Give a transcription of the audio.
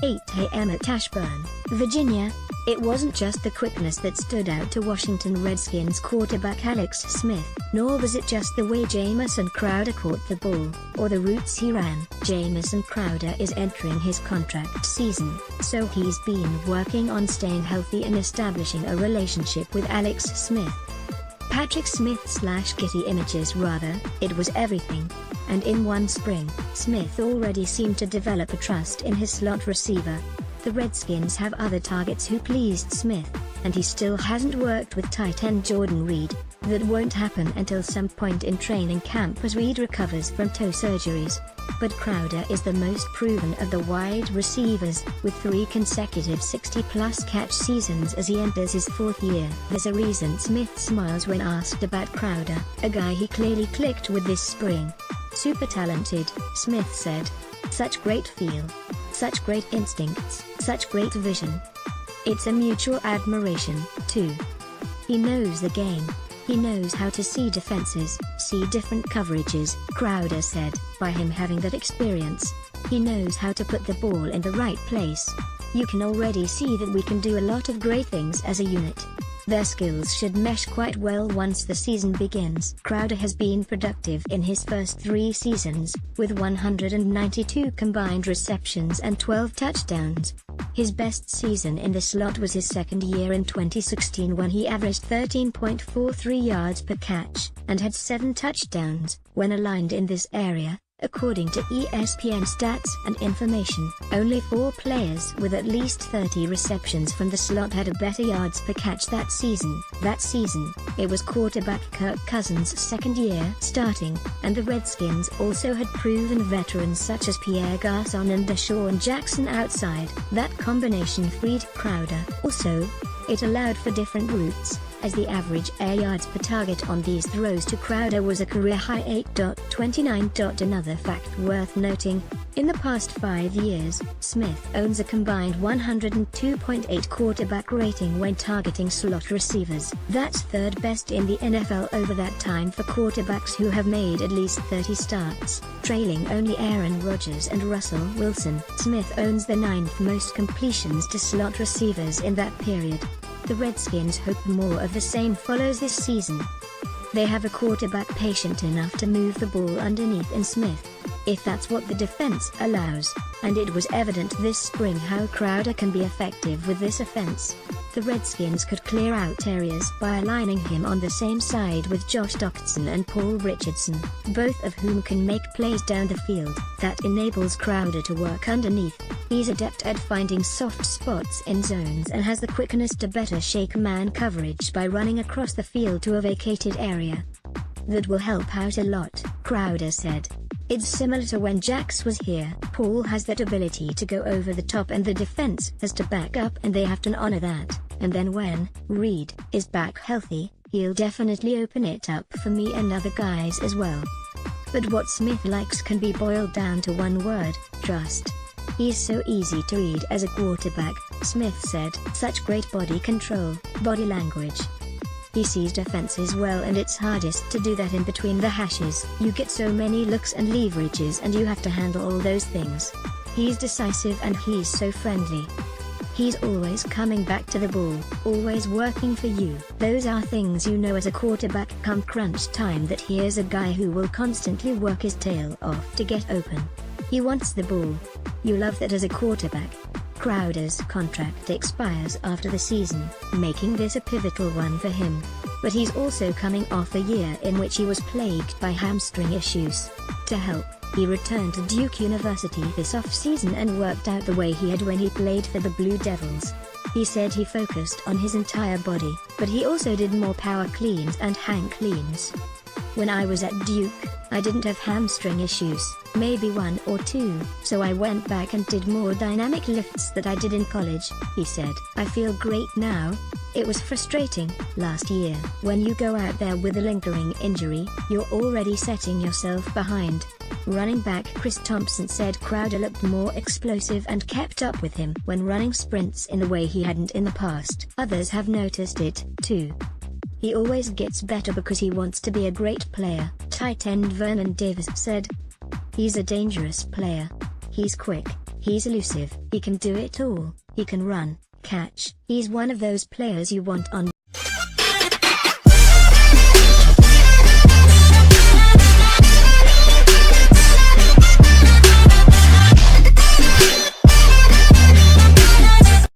8 a.m. at ETASHBURN, Virginia. It wasn't just the quickness that stood out to Washington Redskins quarterback Alex Smith, nor was it just the way Jamison Crowder caught the ball, or the routes he ran. Jamison Crowder is entering his contract season, so he's been working on staying healthy and establishing a relationship with Alex Smith. Patrick Smith/Kitty images rather, it was everything. And in one spring, Smith already seemed to develop a trust in his slot receiver. The Redskins have other targets who pleased Smith, and he still hasn't worked with tight end Jordan Reed. That won't happen until some point in training camp as Reed recovers from toe surgeries. But Crowder is the most proven of the wide receivers, with 3 consecutive 60-plus catch seasons as he enters his 4th year. There's a reason Smith smiles when asked about Crowder, a guy he clearly clicked with this spring. "Super talented," Smith said. "Such great feel. Such great instincts, such great vision. It's a mutual admiration, too. He knows the game. He knows how to see defenses, see different coverages," Crowder said. "By him having that experience, he knows how to put the ball in the right place. You can already see that we can do a lot of great things as a unit. Their skills should mesh quite well once the season begins." Crowder has been productive in his first 3 seasons, with 192 combined receptions and 12 touchdowns. His best season in the slot was his 2nd year in 2016 when he averaged 13.43 yards per catch, and had 7 touchdowns. When aligned in this area, according to ESPN stats and information, only 4 players with at least 30 receptions from the slot had a better yards per catch that season. That season, it was quarterback Kirk Cousins' 2nd year starting, and the Redskins also had proven veterans such as Pierre Garçon and Deshaun Jackson outside. That combination freed Crowder. Also, it allowed for different routes, as the average air yards per target on these throws to Crowder was a career-high 8.29. Another fact worth noting, in the past 5 years, Smith owns a combined 102.8 quarterback rating when targeting slot receivers. That's 3rd best in the NFL over that time for quarterbacks who have made at least 30 starts, trailing only Aaron Rodgers and Russell Wilson. Smith owns the 9th most completions to slot receivers in that period. The Redskins hope more of the same follows this season. They have a quarterback patient enough to move the ball underneath in Smith, if that's what the defense allows, and it was evident this spring how Crowder can be effective with this offense. The Redskins could clear out areas by aligning him on the same side with Josh Doctson and Paul Richardson, both of whom can make plays down the field. That enables Crowder to work underneath. He's adept at finding soft spots in zones and has the quickness to better shake man coverage by running across the field to a vacated area. That will help out a lot, Crowder said. "It's similar to when Jax was here. Paul has that ability to go over the top and the defense has to back up and they have to honor that, and then when Reed is back healthy, he'll definitely open it up for me and other guys as well." But what Smith likes can be boiled down to one word: trust. "He's so easy to read as a quarterback," Smith said. "Such great body control, body language. He sees defenses well, and it's hardest to do that in between the hashes. You get so many looks and leverages and you have to handle all those things. He's decisive and he's so friendly. He's always coming back to the ball, always working for you. Those are things you know as a quarterback come crunch time, that here's a guy who will constantly work his tail off to get open. He wants the ball. You love that as a quarterback." Crowder's contract expires after the season, making this a pivotal one for him. But he's also coming off a year in which he was plagued by hamstring issues. To help, he returned to Duke University this off-season and worked out the way he had when he played for the Blue Devils. He said he focused on his entire body, but he also did more power cleans and hang cleans. "When I was at Duke, I didn't have hamstring issues, maybe 1 or 2, so I went back and did more dynamic lifts that I did in college," he said. "I feel great now. It was frustrating last year. When you go out there with a lingering injury, you're already setting yourself behind." Running back Chris Thompson said Crowder looked more explosive and kept up with him when running sprints in the way he hadn't in the past. "Others have noticed it, too. He always gets better because he wants to be a great player," tight end Vernon Davis said. "He's a dangerous player. He's quick, He's elusive. He can do it all. He can run, catch. He's one of those players you want on